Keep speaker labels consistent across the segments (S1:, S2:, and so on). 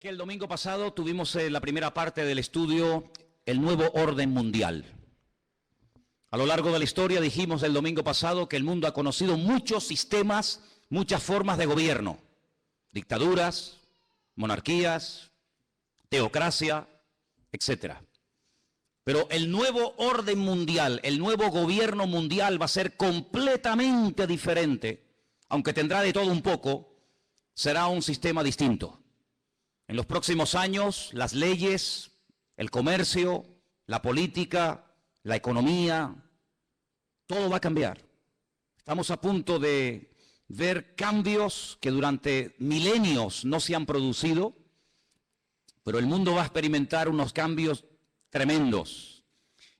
S1: Que el domingo pasado tuvimos la primera parte del estudio, el nuevo orden mundial. A lo largo de la historia dijimos el domingo pasado que el mundo ha conocido muchos sistemas, muchas formas de gobierno, dictaduras, monarquías, teocracia, etc. Pero el nuevo orden mundial, el nuevo gobierno mundial va a ser completamente diferente, aunque tendrá de todo un poco, será un sistema distinto. En los próximos años, las leyes, el comercio, la política, la economía, todo va a cambiar. Estamos a punto de ver cambios que durante milenios no se han producido, pero el mundo va a experimentar unos cambios tremendos.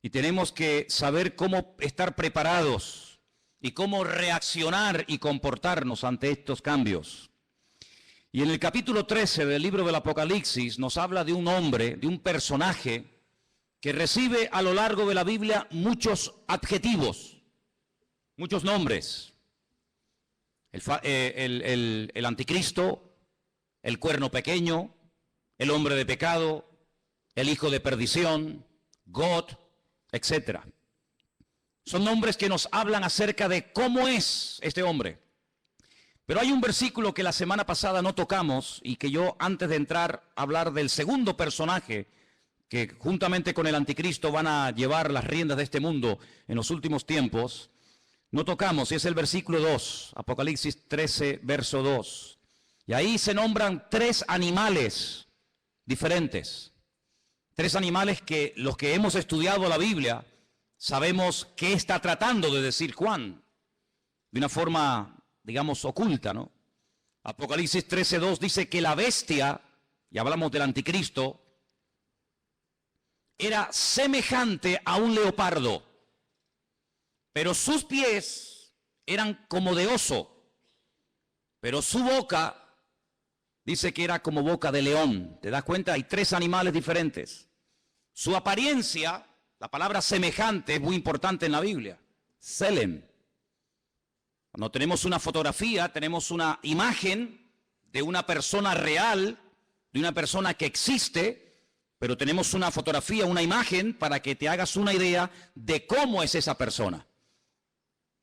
S1: Y tenemos que saber cómo estar preparados y cómo reaccionar y comportarnos ante estos cambios. Y en el capítulo 13 del libro del Apocalipsis nos habla de un hombre, de un personaje que recibe a lo largo de la Biblia muchos adjetivos, muchos nombres. El anticristo, el cuerno pequeño, el hombre de pecado, el hijo de perdición, God, etc. Son nombres que nos hablan acerca de cómo es este hombre. Pero hay un versículo que la semana pasada no tocamos y que yo, antes de entrar a hablar del segundo personaje que juntamente con el anticristo van a llevar las riendas de este mundo en los últimos tiempos, no tocamos, y es el versículo 2, Apocalipsis 13, verso 2. Y ahí se nombran tres animales diferentes. Tres animales que los que hemos estudiado la Biblia sabemos qué está tratando de decir Juan, de una forma, digamos, oculta, ¿no? Apocalipsis 13:2 dice que la bestia, y hablamos del anticristo, era semejante a un leopardo, pero sus pies eran como de oso, pero su boca dice que era como boca de león. ¿Te das cuenta? Hay tres animales diferentes. Su apariencia, la palabra semejante es muy importante en la Biblia, Selem. Cuando tenemos una fotografía, tenemos una imagen de una persona real, de una persona que existe, pero tenemos una fotografía, una imagen para que te hagas una idea de cómo es esa persona.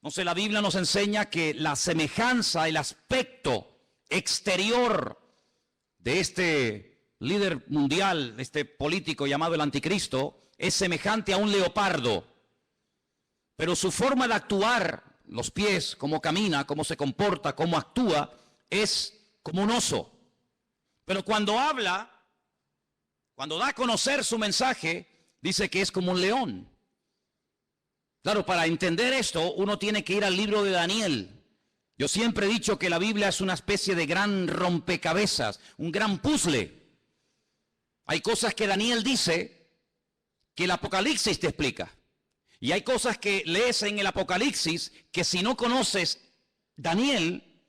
S1: Entonces la Biblia nos enseña que la semejanza, el aspecto exterior de este líder mundial, de este político llamado el anticristo, es semejante a un leopardo, pero su forma de actuar, los pies, cómo camina, cómo se comporta, cómo actúa, es como un oso. Pero cuando habla, cuando da a conocer su mensaje, dice que es como un león. Claro, para entender esto, uno tiene que ir al libro de Daniel. Yo siempre he dicho que la Biblia es una especie de gran rompecabezas, un gran puzzle. Hay cosas que Daniel dice que el Apocalipsis te explica. Y hay cosas que lees en el Apocalipsis que si no conoces Daniel,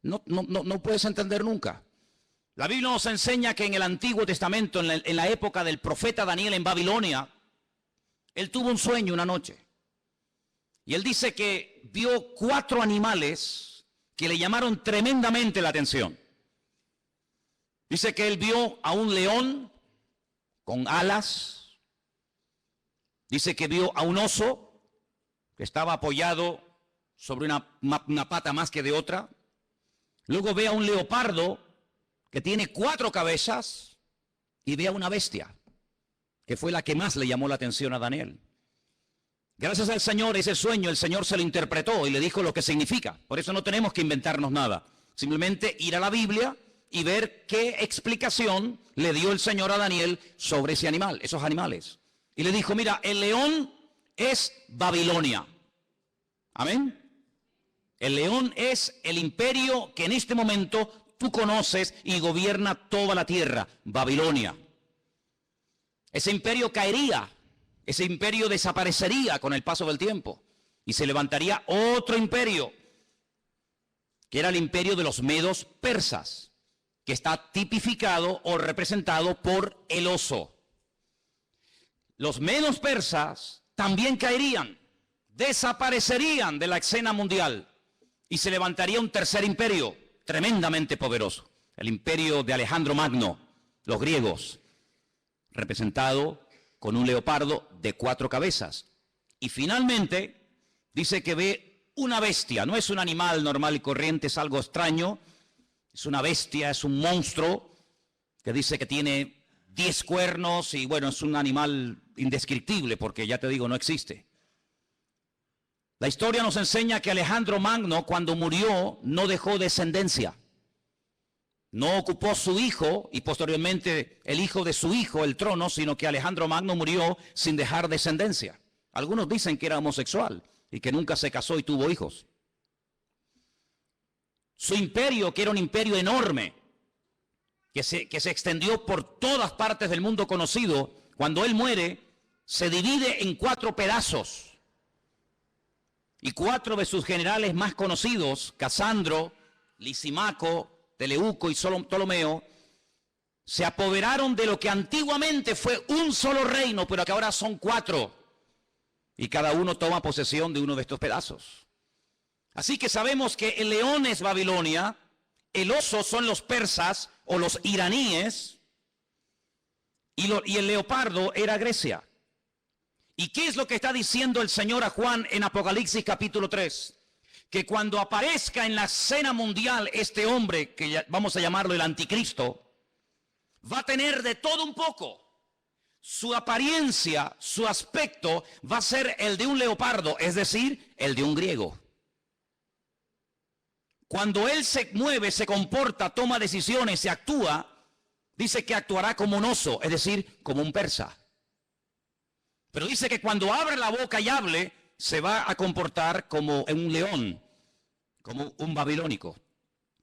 S1: no puedes entender nunca. La Biblia nos enseña que en el Antiguo Testamento, en la época del profeta Daniel en Babilonia, él tuvo un sueño una noche. Y él dice que vio 4 animales que le llamaron tremendamente la atención. Dice que él vio a un león con alas. Dice que vio a un oso que estaba apoyado sobre una pata más que de otra. Luego ve a un leopardo que tiene 4 cabezas y ve a una bestia, que fue la que más le llamó la atención a Daniel. Gracias al Señor, ese sueño el Señor se lo interpretó y le dijo lo que significa. Por eso no tenemos que inventarnos nada. Simplemente ir a la Biblia y ver qué explicación le dio el Señor a Daniel sobre ese animal, esos animales. Y le dijo, mira, el león es Babilonia. Amén. El león es el imperio que en este momento tú conoces y gobierna toda la tierra, Babilonia. Ese imperio caería, ese imperio desaparecería con el paso del tiempo y se levantaría otro imperio, que era el imperio de los medos persas, que está tipificado o representado por el oso. Los medos persas también caerían, desaparecerían de la escena mundial y se levantaría un tercer imperio tremendamente poderoso, el imperio de Alejandro Magno, los griegos, representado con un leopardo de 4 cabezas. Y finalmente dice que ve una bestia, no es un animal normal y corriente, es algo extraño, es una bestia, es un monstruo que dice que tiene 10 cuernos y bueno, es un animal indescriptible porque ya te digo, no existe. La historia nos enseña que Alejandro Magno cuando murió no dejó descendencia. No ocupó su hijo y posteriormente el hijo de su hijo el trono, sino que Alejandro Magno murió sin dejar descendencia. Algunos dicen que era homosexual y que nunca se casó y tuvo hijos. Su imperio, que era un imperio enorme, que se extendió por todas partes del mundo conocido, cuando él muere, se divide en 4 pedazos. Y 4 de sus generales más conocidos, Casandro, Lisimaco, Teleuco y Ptolomeo, se apoderaron de lo que antiguamente fue un solo reino, pero que ahora son 4. Y cada uno toma posesión de uno de estos pedazos. Así que sabemos que el león es Babilonia, el oso son los persas o los iraníes, y el leopardo era Grecia. ¿Y qué es lo que está diciendo el Señor a Juan en Apocalipsis capítulo 3? Que cuando aparezca en la escena mundial este hombre, que vamos a llamarlo el anticristo, va a tener de todo un poco. Su apariencia, su aspecto va a ser el de un leopardo, es decir, el de un griego. Cuando él se mueve, se comporta, toma decisiones, se actúa, dice que actuará como un oso, es decir, como un persa. Pero dice que cuando abre la boca y hable, se va a comportar como un león, como un babilónico.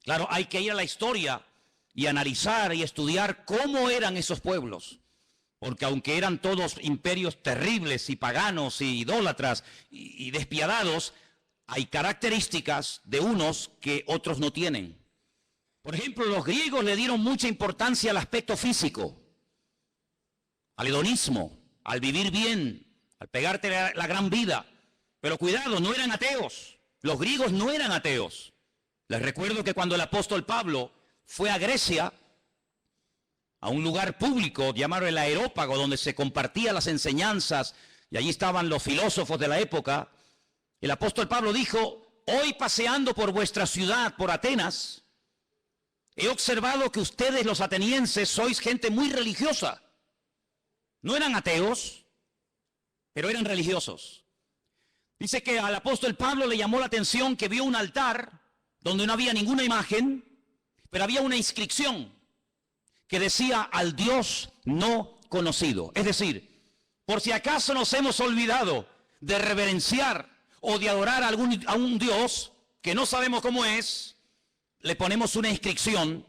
S1: Claro, hay que ir a la historia y analizar y estudiar cómo eran esos pueblos. Porque aunque eran todos imperios terribles y paganos y idólatras y despiadados, hay características de unos que otros no tienen. Por ejemplo, los griegos le dieron mucha importancia al aspecto físico, al hedonismo, al vivir bien, al pegarte la gran vida. Pero cuidado, no eran ateos. Los griegos no eran ateos. Les recuerdo que cuando el apóstol Pablo fue a Grecia, a un lugar público llamado el Areópago, donde se compartían las enseñanzas, y allí estaban los filósofos de la época, el apóstol Pablo dijo: hoy paseando por vuestra ciudad, por Atenas, he observado que ustedes los atenienses sois gente muy religiosa. No eran ateos, pero eran religiosos. Dice que al apóstol Pablo le llamó la atención que vio un altar donde no había ninguna imagen, pero había una inscripción que decía: al Dios no conocido. Es decir, por si acaso nos hemos olvidado de reverenciar o de adorar a un Dios que no sabemos cómo es, le ponemos una inscripción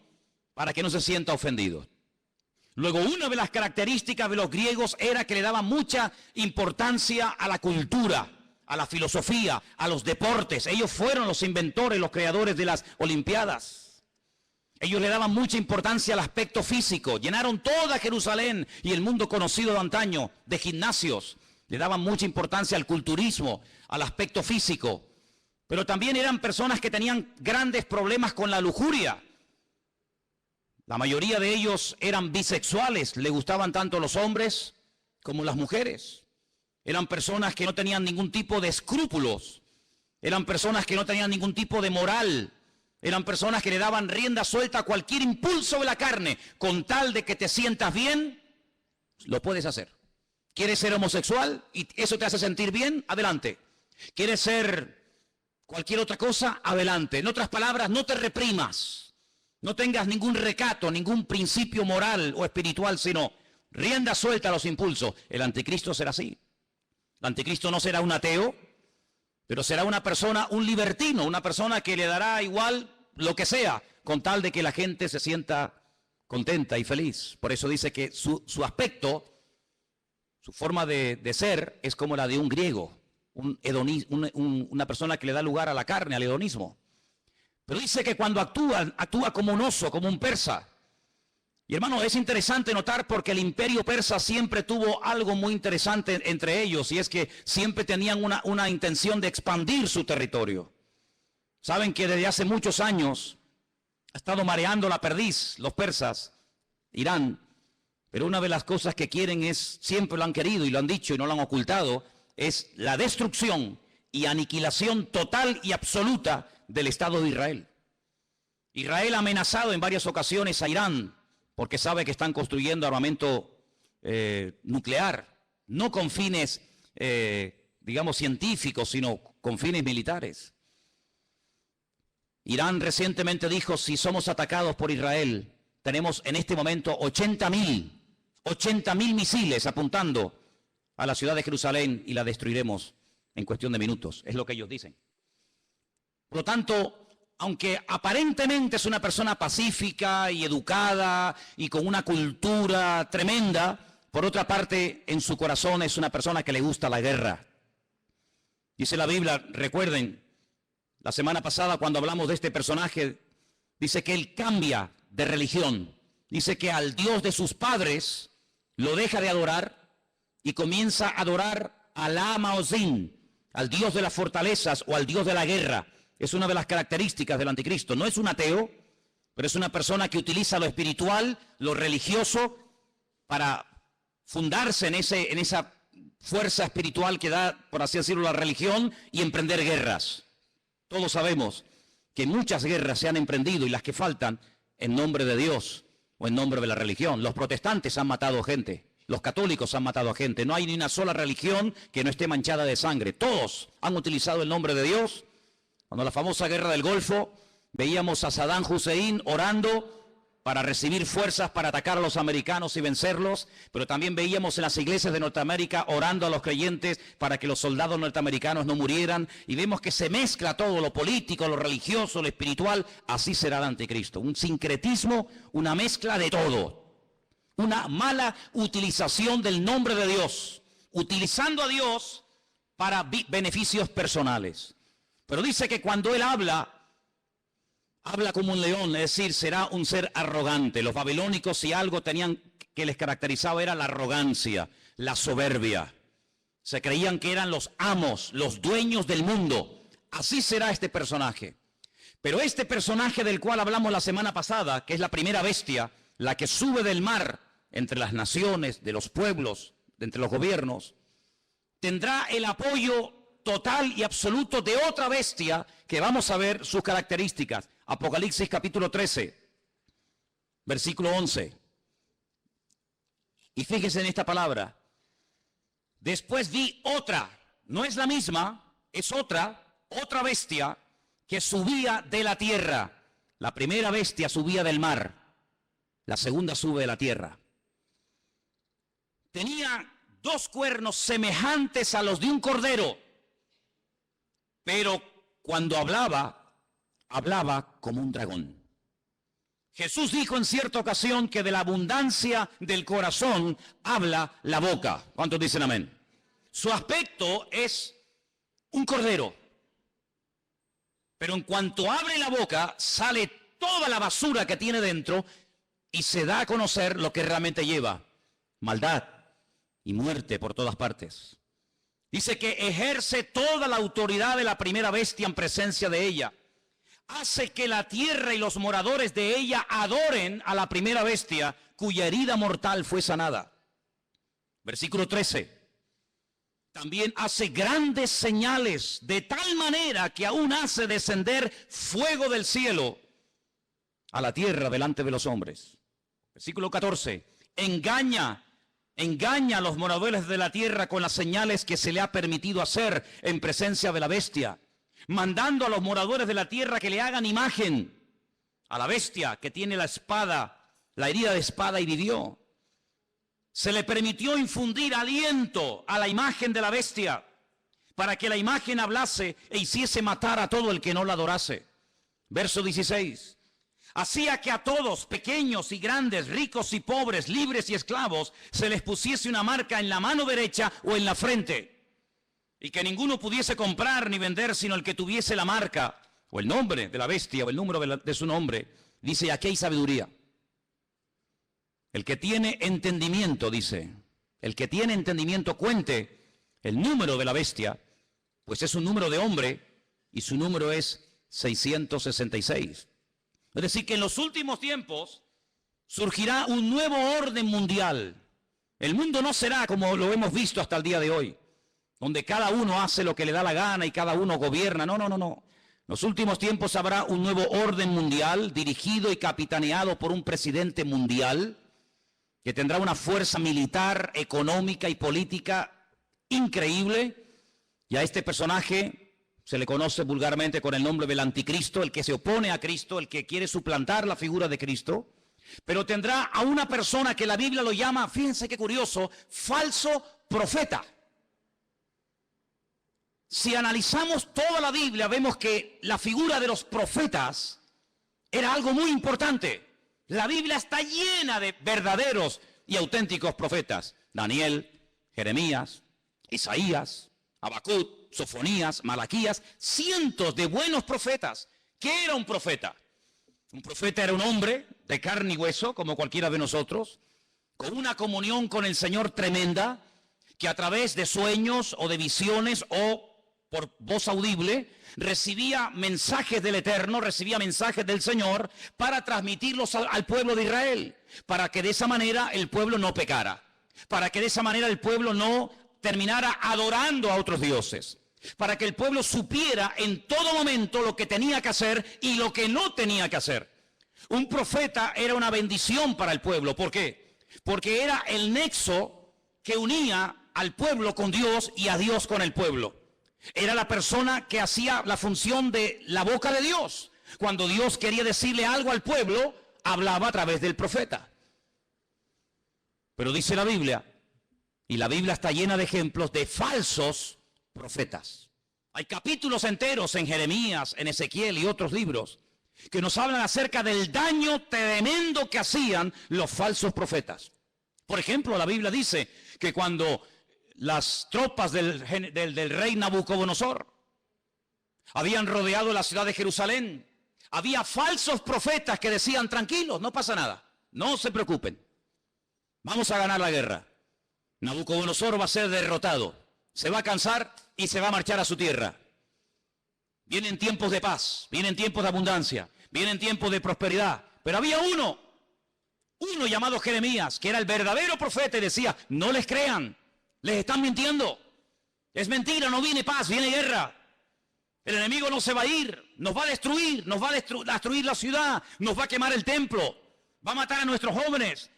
S1: para que no se sienta ofendido. Luego, una de las características de los griegos era que le daban mucha importancia a la cultura, a la filosofía, a los deportes. Ellos fueron los inventores, los creadores de las Olimpiadas. Ellos le daban mucha importancia al aspecto físico. Llenaron toda Jerusalén y el mundo conocido de antaño de gimnasios. Le daban mucha importancia al culturismo, al aspecto físico. Pero también eran personas que tenían grandes problemas con la lujuria. La mayoría de ellos eran bisexuales, le gustaban tanto los hombres como las mujeres. Eran personas que no tenían ningún tipo de escrúpulos. Eran personas que no tenían ningún tipo de moral. Eran personas que le daban rienda suelta a cualquier impulso de la carne. Con tal de que te sientas bien, lo puedes hacer. ¿Quieres ser homosexual y eso te hace sentir bien? Adelante. ¿Quieres ser cualquier otra cosa? Adelante. En otras palabras, no te reprimas. No tengas ningún recato, ningún principio moral o espiritual, sino rienda suelta a los impulsos. El anticristo será así. El anticristo no será un ateo, pero será una persona, un libertino, una persona que le dará igual lo que sea, con tal de que la gente se sienta contenta y feliz. Por eso dice que su aspecto, su forma de ser es como la de un griego, una persona que le da lugar a la carne, al hedonismo. Pero dice que cuando actúa como un oso, como un persa. Y hermano, es interesante notar porque el imperio persa siempre tuvo algo muy interesante entre ellos, y es que siempre tenían una intención de expandir su territorio. Saben que desde hace muchos años ha estado mareando la perdiz, los persas, Irán, Pero una de las cosas que quieren es, siempre lo han querido y lo han dicho y no lo han ocultado, es la destrucción y aniquilación total y absoluta del Estado de Israel. Israel ha amenazado en varias ocasiones a Irán porque sabe que están construyendo armamento nuclear, no con fines, digamos, científicos, sino con fines militares. Irán recientemente dijo, si somos atacados por Israel, tenemos en este momento 80.000 misiles apuntando a la ciudad de Jerusalén y la destruiremos en cuestión de minutos. Es lo que ellos dicen. Por lo tanto, aunque aparentemente es una persona pacífica y educada y con una cultura tremenda, por otra parte, en su corazón es una persona que le gusta la guerra. Dice la Biblia, recuerden, la semana pasada cuando hablamos de este personaje, dice que él cambia de religión. Dice que al Dios de sus padres lo deja de adorar y comienza a adorar a Alá Maozín, al Dios de las fortalezas o al Dios de la guerra. Es una de las características del anticristo. No es un ateo, pero es una persona que utiliza lo espiritual, lo religioso, para fundarse en esa fuerza espiritual que da, por así decirlo, la religión y emprender guerras. Todos sabemos que muchas guerras se han emprendido y las que faltan en nombre de Dios o en nombre de la religión. Los protestantes han matado gente, los católicos han matado a gente. No hay ni una sola religión que no esté manchada de sangre. Todos han utilizado el nombre de Dios. Cuando la famosa guerra del Golfo, veíamos a Saddam Hussein orando para recibir fuerzas para atacar a los americanos y vencerlos, pero también veíamos en las iglesias de Norteamérica orando a los creyentes para que los soldados norteamericanos no murieran, y vemos que se mezcla todo, lo político, lo religioso, lo espiritual. Así será el anticristo, un sincretismo, una mezcla de todo, una mala utilización del nombre de Dios, utilizando a Dios para beneficios personales. Pero dice que cuando él habla como un león, es decir, será un ser arrogante. Los babilónicos, si algo tenían que les caracterizaba, era la arrogancia, la soberbia. Se creían que eran los amos, los dueños del mundo. Así será este personaje. Pero este personaje del cual hablamos la semana pasada, que es la primera bestia, la que sube del mar entre las naciones, de los pueblos, de entre los gobiernos, tendrá el apoyo total y absoluto de otra bestia que vamos a ver sus características. Apocalipsis capítulo 13, versículo 11. Y fíjense en esta palabra. Después vi otra, no es la misma, es otra bestia que subía de la tierra. La primera bestia subía del mar, la segunda sube de la tierra. Tenía 2 cuernos semejantes a los de un cordero, pero cuando hablaba como un dragón. Jesús dijo en cierta ocasión que de la abundancia del corazón habla la boca. ¿Cuántos dicen amén? Su aspecto es un cordero, pero en cuanto abre la boca sale toda la basura que tiene dentro y se da a conocer lo que realmente lleva: maldad y muerte por todas partes. Dice que ejerce toda la autoridad de la primera bestia en presencia de ella. Hace que la tierra y los moradores de ella adoren a la primera bestia, cuya herida mortal fue sanada. Versículo 13. También hace grandes señales, de tal manera que aún hace descender fuego del cielo a la tierra delante de los hombres. Versículo 14. Engaña a los moradores de la tierra con las señales que se le ha permitido hacer en presencia de la bestia, mandando a los moradores de la tierra que le hagan imagen a la bestia que tiene la espada, la herida de espada, y vivió. Se le permitió infundir aliento a la imagen de la bestia para que la imagen hablase e hiciese matar a todo el que no la adorase. Verso 16. Hacía que a todos, pequeños y grandes, ricos y pobres, libres y esclavos, se les pusiese una marca en la mano derecha o en la frente, y que ninguno pudiese comprar ni vender sino el que tuviese la marca o el nombre de la bestia o el número de su nombre. Dice, aquí hay sabiduría. El que tiene entendimiento, dice, el que tiene entendimiento cuente el número de la bestia, pues es un número de hombre y su número es 666. Es decir, que en los últimos tiempos surgirá un nuevo orden mundial. El mundo no será como lo hemos visto hasta el día de hoy, donde cada uno hace lo que le da la gana y cada uno gobierna. No, no, no, no. En los últimos tiempos habrá un nuevo orden mundial dirigido y capitaneado por un presidente mundial que tendrá una fuerza militar, económica y política increíble. Y a este personaje se le conoce vulgarmente con el nombre del anticristo, el que se opone a Cristo, el que quiere suplantar la figura de Cristo. Pero tendrá a una persona que la Biblia lo llama, fíjense qué curioso, falso profeta. Si analizamos toda la Biblia, vemos que la figura de los profetas era algo muy importante. La Biblia está llena de verdaderos y auténticos profetas. Daniel, Jeremías, Isaías, Habacuc, Sofonías, Malaquías, cientos de buenos profetas. ¿Qué era un profeta? Un profeta era un hombre de carne y hueso, como cualquiera de nosotros, con una comunión con el Señor tremenda, que a través de sueños o de visiones o por voz audible, recibía mensajes del Eterno, recibía mensajes del Señor para transmitirlos al pueblo de Israel, para que de esa manera el pueblo no pecara, para que de esa manera el pueblo no terminara adorando a otros dioses, para que el pueblo supiera en todo momento lo que tenía que hacer y lo que no tenía que hacer. Un profeta era una bendición para el pueblo. ¿Por qué? Porque era el nexo que unía al pueblo con Dios y a Dios con el pueblo. Era la persona que hacía la función de la boca de Dios. Cuando Dios quería decirle algo al pueblo, hablaba a través del profeta. Pero dice la Biblia, y la Biblia está llena de ejemplos de falsos profetas. Hay capítulos enteros en Jeremías, en Ezequiel y otros libros que nos hablan acerca del daño tremendo que hacían los falsos profetas. Por ejemplo, la Biblia dice que cuando las tropas del rey Nabucodonosor habían rodeado la ciudad de Jerusalén, había falsos profetas que decían: tranquilos, no pasa nada, no se preocupen, vamos a ganar la guerra. Nabucodonosor va a ser derrotado, se va a cansar y se va a marchar a su tierra. Vienen tiempos de paz, vienen tiempos de abundancia, vienen tiempos de prosperidad. Pero había uno llamado Jeremías, que era el verdadero profeta, y decía: no les crean, les están mintiendo. Es mentira, no viene paz, viene guerra. El enemigo no se va a ir, nos va a destruir, nos va a destruir la ciudad, nos va a quemar el templo, va a matar a nuestros jóvenes.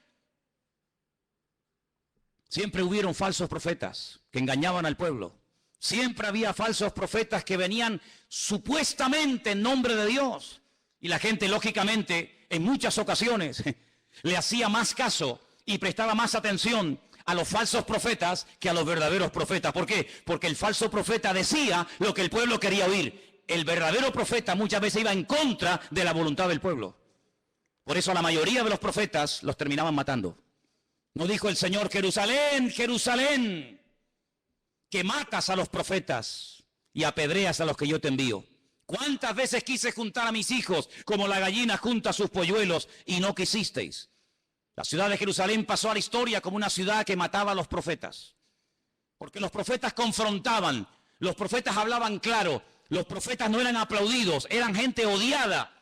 S1: Siempre hubieron falsos profetas que engañaban al pueblo. Siempre había falsos profetas que venían supuestamente en nombre de Dios. Y la gente, lógicamente, en muchas ocasiones le hacía más caso y prestaba más atención a los falsos profetas que a los verdaderos profetas. ¿Por qué? Porque el falso profeta decía lo que el pueblo quería oír. El verdadero profeta muchas veces iba en contra de la voluntad del pueblo. Por eso la mayoría de los profetas los terminaban matando. ¿No dijo el Señor: Jerusalén, Jerusalén, que matas a los profetas y apedreas a los que yo te envío? ¿Cuántas veces quise juntar a mis hijos como la gallina junta sus polluelos y no quisisteis? La ciudad de Jerusalén pasó a la historia como una ciudad que mataba a los profetas. Porque los profetas confrontaban, los profetas hablaban claro, los profetas no eran aplaudidos, eran gente odiada.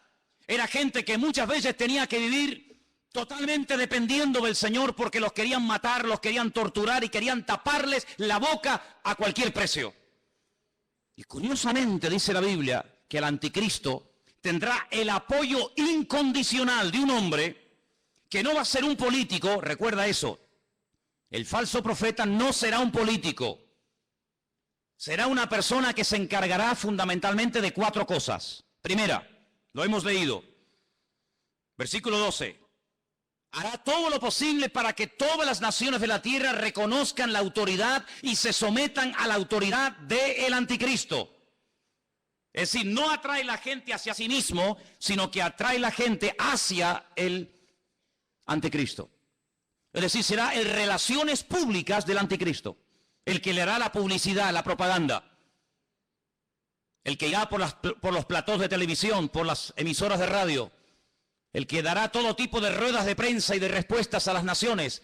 S1: Era gente que muchas veces tenía que vivir totalmente dependiendo del Señor, porque los querían matar, los querían torturar y querían taparles la boca a cualquier precio. Y curiosamente dice la Biblia que el anticristo tendrá el apoyo incondicional de un hombre que no va a ser un político. Recuerda eso, el falso profeta no será un político, será una persona que se encargará fundamentalmente de 4 cosas. Primera, lo hemos leído, versículo 12. Hará todo lo posible para que todas las naciones de la tierra reconozcan la autoridad y se sometan a la autoridad del anticristo. Es decir, no atrae la gente hacia sí mismo, sino que atrae la gente hacia el anticristo. Es decir, será el relaciones públicas del anticristo, el que le hará la publicidad, la propaganda, el que irá por los platós de televisión, por las emisoras de radio, el que dará todo tipo de ruedas de prensa y de respuestas a las naciones,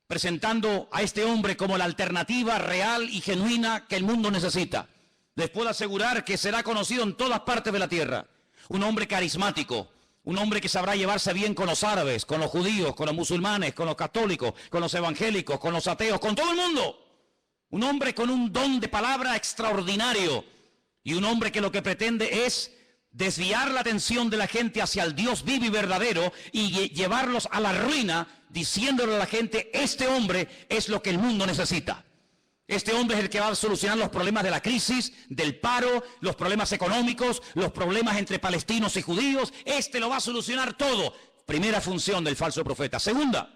S1: presentando a este hombre como la alternativa real y genuina que el mundo necesita. Les puedo asegurar que será conocido en todas partes de la tierra. Un hombre carismático, Un hombre que sabrá llevarse bien con los árabes, con los judíos, con los musulmanes, con los católicos, con los evangélicos, con los ateos, con todo el mundo. Un hombre con un don de palabra extraordinario. Y un hombre que lo que pretende es desviar la atención de la gente hacia el Dios vivo y verdadero y llevarlos a la ruina, diciéndole a la gente, este hombre es lo que el mundo necesita. Este hombre es el que va a solucionar los problemas de la crisis, del paro, los problemas económicos, los problemas entre palestinos y judíos. Este lo va a solucionar todo. Primera función del falso profeta. Segunda,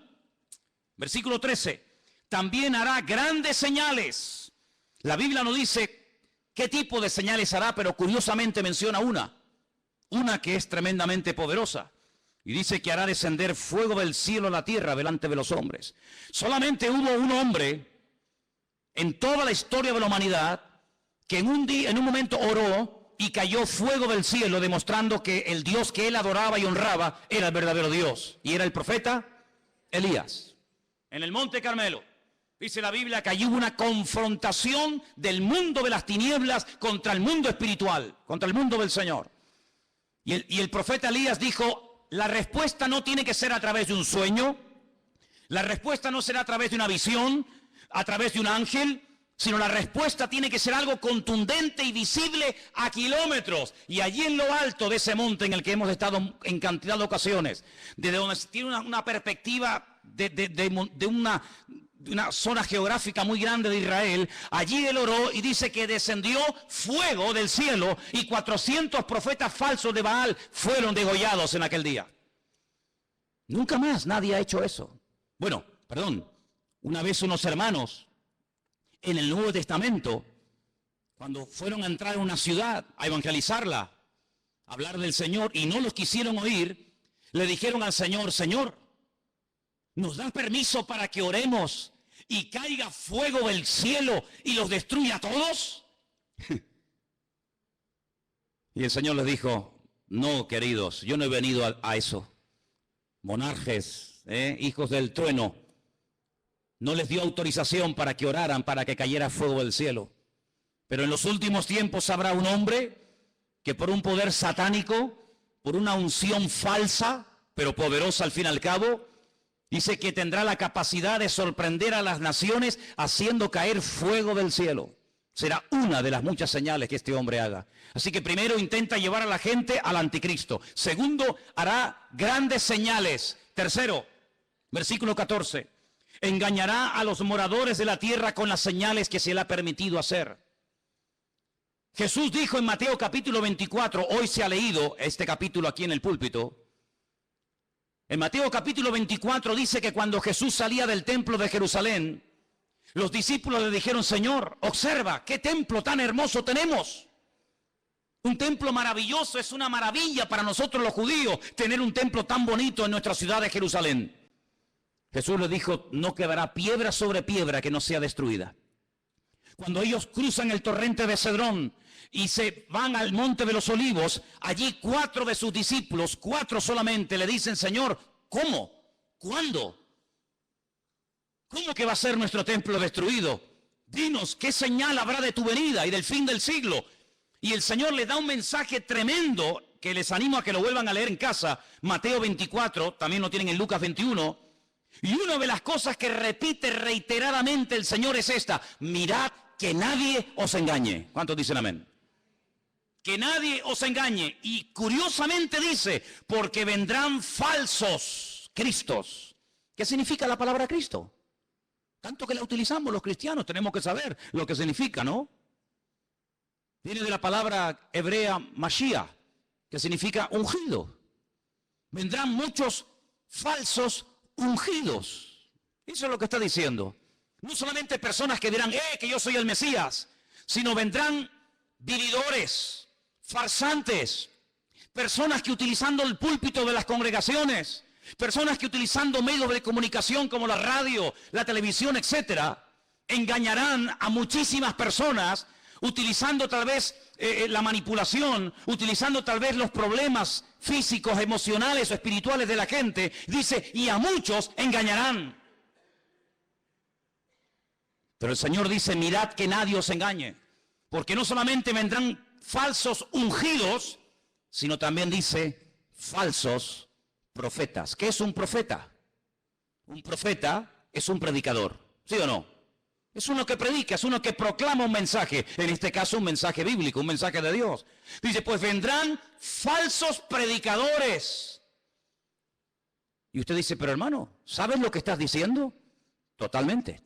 S1: versículo 13. También hará grandes señales. La Biblia no dice qué tipo de señales hará, pero curiosamente menciona una que es tremendamente poderosa. Y dice que hará descender fuego del cielo a la tierra delante de los hombres. Solamente hubo un hombre en toda la historia de la humanidad que en un momento oró y cayó fuego del cielo, demostrando que el Dios que él adoraba y honraba era el verdadero Dios. Y era el profeta Elías. En el Monte Carmelo, dice la Biblia que allí hubo una confrontación del mundo de las tinieblas contra el mundo espiritual, contra el mundo del Señor. Y el profeta Elías dijo, la respuesta no tiene que ser a través de un sueño, la respuesta no será a través de una visión, a través de un ángel, sino la respuesta tiene que ser algo contundente y visible a kilómetros. Y allí en lo alto de ese monte en el que hemos estado en cantidad de ocasiones, desde donde tiene una perspectiva de una zona geográfica muy grande de Israel, allí él oró y dice que descendió fuego del cielo y 400 profetas falsos de Baal fueron degollados en aquel día. Nunca más nadie ha hecho eso. Bueno, perdón. Una vez unos hermanos en el Nuevo Testamento, cuando fueron a entrar a una ciudad a evangelizarla, a hablar del Señor, y no los quisieron oír, le dijeron al Señor, Señor, ¿nos das permiso para que oremos y caiga fuego del cielo y los destruya a todos? Y el Señor les dijo, no, queridos, yo no he venido a eso. Monarjes, hijos del trueno, no les dio autorización para que oraran, para que cayera fuego del cielo. Pero en los últimos tiempos habrá un hombre que por un poder satánico, por una unción falsa, pero poderosa al fin y al cabo, dice que tendrá la capacidad de sorprender a las naciones haciendo caer fuego del cielo. Será una de las muchas señales que este hombre haga. Así que primero intenta llevar a la gente al anticristo. Segundo, hará grandes señales. Tercero, versículo 14. Engañará a los moradores de la tierra con las señales que se le ha permitido hacer. Jesús dijo en Mateo capítulo 24, hoy se ha leído este capítulo aquí en el púlpito. En Mateo capítulo 24 dice que cuando Jesús salía del templo de Jerusalén, los discípulos le dijeron, Señor, observa, qué templo tan hermoso tenemos. Un templo maravilloso, es una maravilla para nosotros los judíos tener un templo tan bonito en nuestra ciudad de Jerusalén. Jesús les dijo, no quedará piedra sobre piedra que no sea destruida. Cuando ellos cruzan el torrente de Cedrón y se van al monte de los olivos, allí 4 de sus discípulos, 4 solamente, le dicen, Señor, ¿cómo? ¿Cuándo? ¿Cómo que va a ser nuestro templo destruido? Dinos, ¿qué señal habrá de tu venida y del fin del siglo? Y el Señor les da un mensaje tremendo que les animo a que lo vuelvan a leer en casa. Mateo 24, también lo tienen en Lucas 21. Y una de las cosas que repite reiteradamente el Señor es esta: mirad que nadie os engañe. ¿Cuántos dicen amén? Que nadie os engañe. Y curiosamente dice, porque vendrán falsos cristos. ¿Qué significa la palabra Cristo? Tanto que la utilizamos los cristianos, tenemos que saber lo que significa, ¿no? Viene de la palabra hebrea Mashiach, que significa ungido. Vendrán muchos falsos ungidos. Eso es lo que está diciendo. No solamente personas que dirán, que yo soy el Mesías, sino vendrán vividores, farsantes, personas que utilizando el púlpito de las congregaciones, personas que utilizando medios de comunicación como la radio, la televisión, etcétera, engañarán a muchísimas personas utilizando tal vez la manipulación, utilizando tal vez los problemas físicos, emocionales o espirituales de la gente. Dice, y a muchos engañarán. Pero el Señor dice, mirad que nadie os engañe, porque no solamente vendrán falsos ungidos, sino también dice falsos profetas. ¿Qué es un profeta? Un profeta es un predicador, ¿sí o no? Es uno que predica, es uno que proclama un mensaje, en este caso un mensaje bíblico, un mensaje de Dios. Dice, pues vendrán falsos predicadores. Y usted dice, pero hermano, ¿sabes lo que estás diciendo? Totalmente.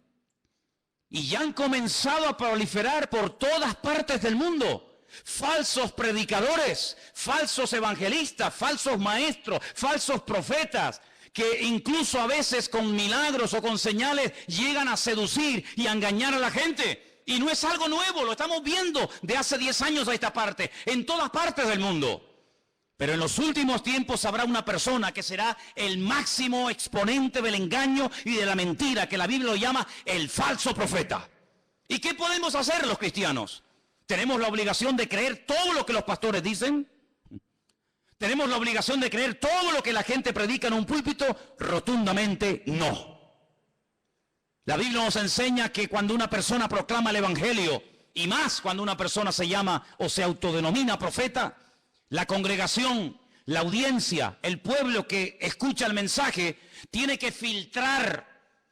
S1: Y ya han comenzado a proliferar por todas partes del mundo. Falsos predicadores, falsos evangelistas, falsos maestros, falsos profetas, que incluso a veces con milagros o con señales llegan a seducir y a engañar a la gente. Y no es algo nuevo, lo estamos viendo de hace 10 años a esta parte, en todas partes del mundo. Pero en los últimos tiempos habrá una persona que será el máximo exponente del engaño y de la mentira, que la Biblia lo llama el falso profeta. ¿Y qué podemos hacer los cristianos? ¿Tenemos la obligación de creer todo lo que los pastores dicen? ¿Tenemos la obligación de creer todo lo que la gente predica en un púlpito? Rotundamente no. La Biblia nos enseña que cuando una persona proclama el evangelio, y más cuando una persona se llama o se autodenomina profeta, la congregación, la audiencia, el pueblo que escucha el mensaje, tiene que filtrar,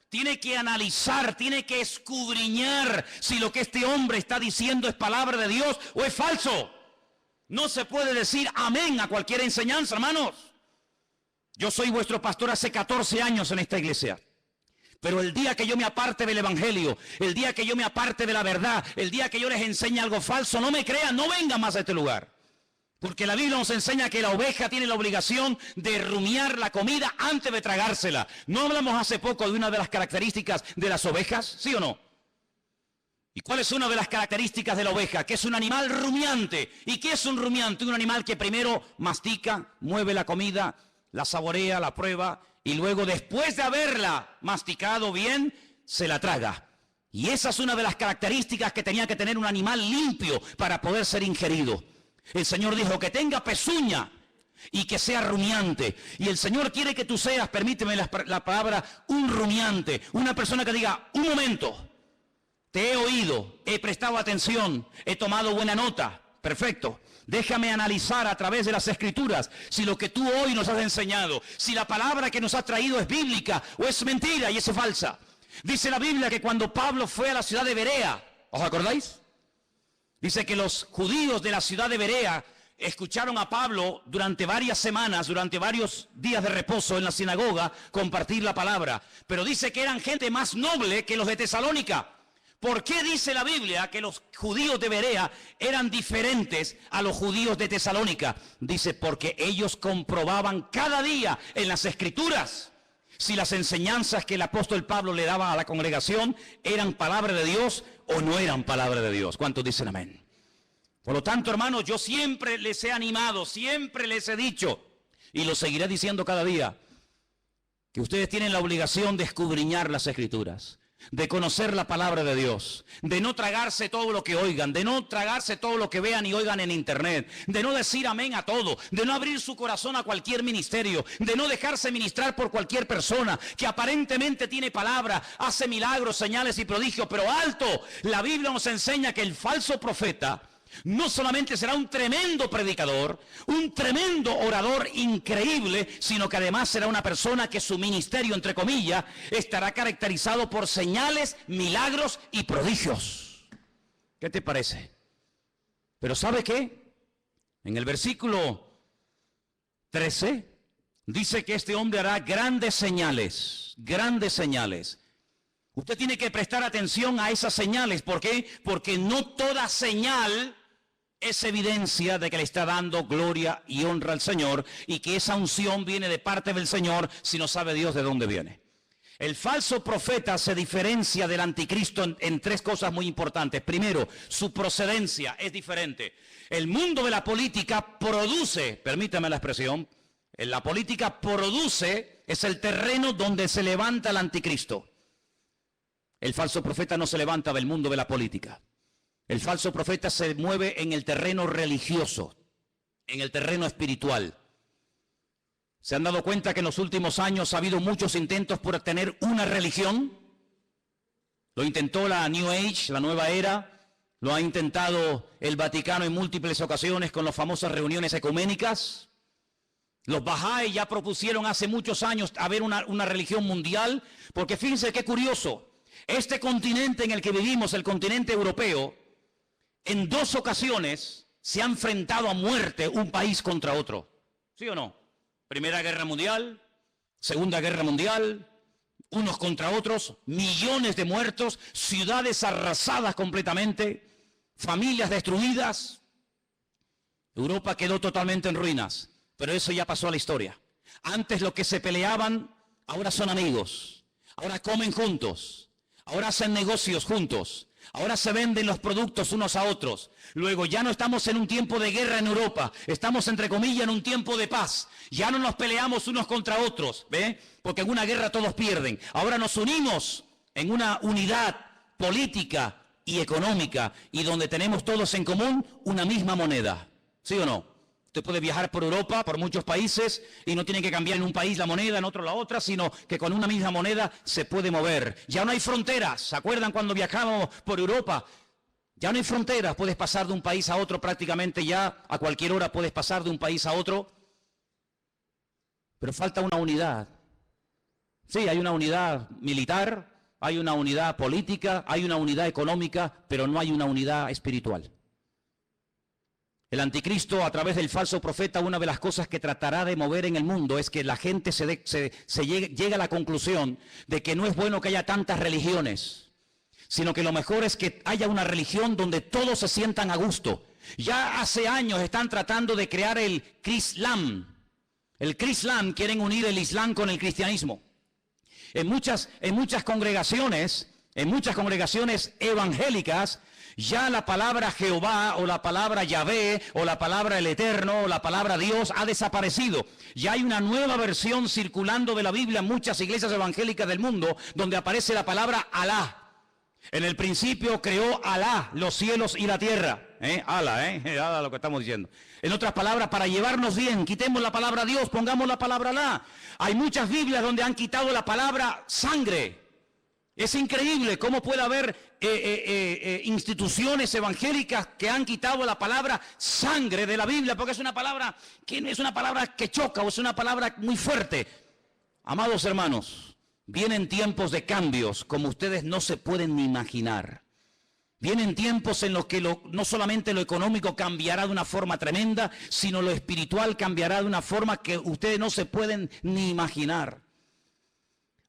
S1: tiene que analizar, tiene que escudriñar si lo que este hombre está diciendo es palabra de Dios o es falso. No se puede decir amén a cualquier enseñanza, hermanos. Yo soy vuestro pastor hace 14 años en esta iglesia. Pero el día que yo me aparte del evangelio, el día que yo me aparte de la verdad, el día que yo les enseñe algo falso, no me crean, no vengan más a este lugar. Porque la Biblia nos enseña que la oveja tiene la obligación de rumiar la comida antes de tragársela. ¿No hablamos hace poco de una de las características de las ovejas? ¿Sí o no? ¿Y cuál es una de las características de la oveja? Que es un animal rumiante. ¿Y qué es un rumiante? Un animal que primero mastica, mueve la comida, la saborea, la prueba, y luego después de haberla masticado bien, se la traga. Y esa es una de las características que tenía que tener un animal limpio para poder ser ingerido. El Señor dijo que tenga pezuña y que sea rumiante. Y el Señor quiere que tú seas, permíteme la palabra, un rumiante. Una persona que diga, un momento, te he oído, he prestado atención, he tomado buena nota. Perfecto. Déjame analizar a través de las Escrituras si lo que tú hoy nos has enseñado, si la palabra que nos has traído es bíblica o es mentira y es falsa. Dice la Biblia que cuando Pablo fue a la ciudad de Berea, ¿os acordáis? Dice que los judíos de la ciudad de Berea escucharon a Pablo durante varias semanas, durante varios días de reposo en la sinagoga, compartir la palabra. Pero dice que eran gente más noble que los de Tesalónica. ¿Por qué dice la Biblia que los judíos de Berea eran diferentes a los judíos de Tesalónica? Dice, porque ellos comprobaban cada día en las Escrituras si las enseñanzas que el apóstol Pablo le daba a la congregación eran palabra de Dios o no eran palabra de Dios. ¿Cuántos dicen amén? Por lo tanto, hermanos, yo siempre les he animado, siempre les he dicho, y lo seguiré diciendo cada día, que ustedes tienen la obligación de escudriñar las Escrituras, de conocer la palabra de Dios, de no tragarse todo lo que oigan, de no tragarse todo lo que vean y oigan en internet, de no decir amén a todo, de no abrir su corazón a cualquier ministerio, de no dejarse ministrar por cualquier persona que aparentemente tiene palabra, hace milagros, señales y prodigios, pero alto, la Biblia nos enseña que el falso profeta no solamente será un tremendo predicador, un tremendo orador increíble, sino que además será una persona que su ministerio, entre comillas, estará caracterizado por señales, milagros y prodigios. ¿Qué te parece? Pero ¿sabe qué? En el versículo 13 dice que este hombre hará grandes señales, grandes señales. Usted tiene que prestar atención a esas señales. ¿Por qué? Porque no toda señal es evidencia de que le está dando gloria y honra al Señor y que esa unción viene de parte del Señor si no sabe Dios de dónde viene. El falso profeta se diferencia del anticristo en tres cosas muy importantes. Primero, su procedencia es diferente. El mundo de la política produce, permítame la expresión, la política produce, es el terreno donde se levanta el anticristo. El falso profeta no se levanta del mundo de la política. El falso profeta se mueve en el terreno religioso, en el terreno espiritual. ¿Se han dado cuenta que en los últimos años ha habido muchos intentos por tener una religión? Lo intentó la New Age, la nueva era. Lo ha intentado el Vaticano en múltiples ocasiones con las famosas reuniones ecuménicas. Los Bahá'í ya propusieron hace muchos años haber una religión mundial, porque fíjense qué curioso, este continente en el que vivimos, el continente europeo, en 2 ocasiones se ha enfrentado a muerte un país contra otro. ¿Sí o no? Primera Guerra Mundial, Segunda Guerra Mundial, unos contra otros, millones de muertos, ciudades arrasadas completamente, familias destruidas. Europa quedó totalmente en ruinas. Pero eso ya pasó a la historia. Antes los que se peleaban, ahora son amigos. Ahora comen juntos. Ahora hacen negocios juntos. Ahora se venden los productos unos a otros. Luego ya no estamos en un tiempo de guerra en Europa. Estamos, entre comillas, en un tiempo de paz. Ya no nos peleamos unos contra otros, ¿ve? Porque en una guerra todos pierden. Ahora nos unimos en una unidad política y económica y donde tenemos todos en común una misma moneda. ¿Sí o no? Usted puede viajar por Europa, por muchos países, y no tiene que cambiar en un país la moneda, en otro la otra, sino que con una misma moneda se puede mover. Ya no hay fronteras. ¿Se acuerdan cuando viajamos por Europa? Ya no hay fronteras. Puedes pasar de un país a otro prácticamente ya. A cualquier hora puedes pasar de un país a otro. Pero falta una unidad. Sí, hay una unidad militar, hay una unidad política, hay una unidad económica, pero no hay una unidad espiritual. El anticristo, a través del falso profeta, una de las cosas que tratará de mover en el mundo es que la gente llegue a la conclusión de que no es bueno que haya tantas religiones, sino que lo mejor es que haya una religión donde todos se sientan a gusto. Ya hace años están tratando de crear el Crislam. El Crislam, quieren unir el Islam con el cristianismo. En muchas congregaciones evangélicas, ya la palabra Jehová o la palabra Yahvé o la palabra el Eterno o la palabra Dios ha desaparecido. Ya hay una nueva versión circulando de la Biblia en muchas iglesias evangélicas del mundo donde aparece la palabra Alá. En el principio creó Alá los cielos y la tierra. Alá lo que estamos diciendo. En otras palabras, para llevarnos bien, quitemos la palabra Dios, pongamos la palabra Alá. Hay muchas Biblias donde han quitado la palabra sangre. Es increíble cómo puede haber instituciones evangélicas que han quitado la palabra sangre de la Biblia, porque es una palabra que choca o es una palabra muy fuerte. Amados hermanos, vienen tiempos de cambios como ustedes no se pueden ni imaginar. Vienen tiempos en los que no solamente lo económico cambiará de una forma tremenda, sino lo espiritual cambiará de una forma que ustedes no se pueden ni imaginar.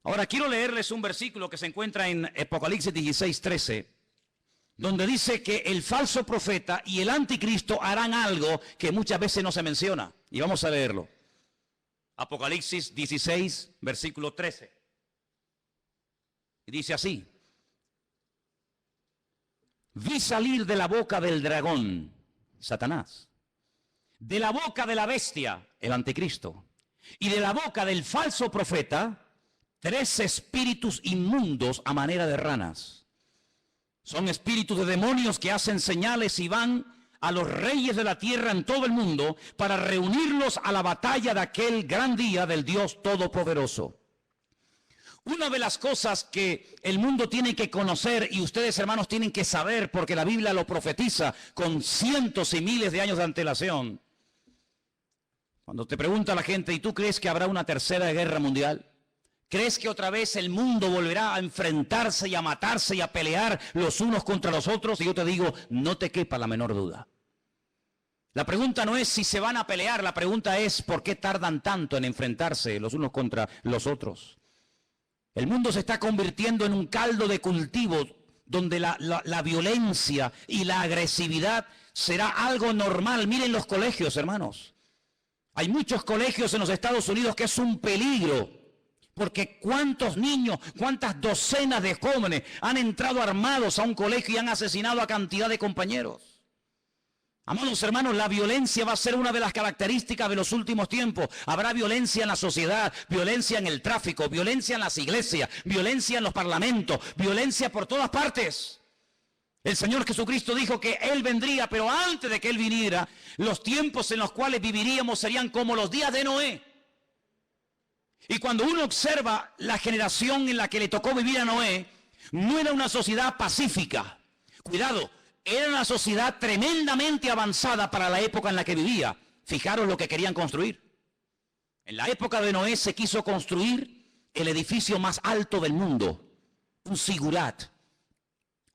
S1: Ahora quiero leerles un versículo que se encuentra en Apocalipsis 16:13, donde dice que el falso profeta y el anticristo harán algo que muchas veces no se menciona. Y vamos a leerlo. Apocalipsis 16, versículo 13. Y dice así: vi salir de la boca del dragón, Satanás, de la boca de la bestia, el anticristo, y de la boca del falso profeta, 3 espíritus inmundos a manera de ranas. Son espíritus de demonios que hacen señales y van a los reyes de la tierra en todo el mundo para reunirlos a la batalla de aquel gran día del Dios Todopoderoso. Una de las cosas que el mundo tiene que conocer y ustedes, hermanos, tienen que saber, porque la Biblia lo profetiza con cientos y miles de años de antelación. Cuando te pregunta la gente, ¿y tú crees que habrá una tercera guerra mundial? ¿Crees que otra vez el mundo volverá a enfrentarse y a matarse y a pelear los unos contra los otros? Y yo te digo, no te quepa la menor duda. La pregunta no es si se van a pelear, la pregunta es ¿por qué tardan tanto en enfrentarse los unos contra los otros? El mundo se está convirtiendo en un caldo de cultivo donde la violencia y la agresividad será algo normal. Miren los colegios, hermanos. Hay muchos colegios en los Estados Unidos que es un peligro. Porque cuántos niños, cuántas docenas de jóvenes han entrado armados a un colegio y han asesinado a cantidad de compañeros. Amados hermanos, la violencia va a ser una de las características de los últimos tiempos. Habrá violencia en la sociedad, violencia en el tráfico, violencia en las iglesias, violencia en los parlamentos, violencia por todas partes. El Señor Jesucristo dijo que Él vendría, pero antes de que Él viniera, los tiempos en los cuales viviríamos serían como los días de Noé. Y cuando uno observa la generación en la que le tocó vivir a Noé, no era una sociedad pacífica. Cuidado, era una sociedad tremendamente avanzada para la época en la que vivía. Fijaros lo que querían construir. En la época de Noé se quiso construir el edificio más alto del mundo, un zigurat,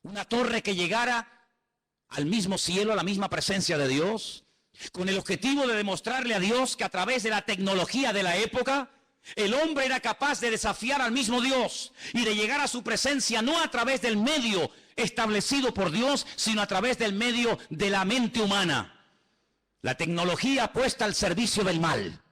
S1: una torre que llegara al mismo cielo, a la misma presencia de Dios, con el objetivo de demostrarle a Dios que a través de la tecnología de la época, el hombre era capaz de desafiar al mismo Dios y de llegar a su presencia no a través del medio establecido por Dios, sino a través del medio de la mente humana. La tecnología puesta al servicio del mal.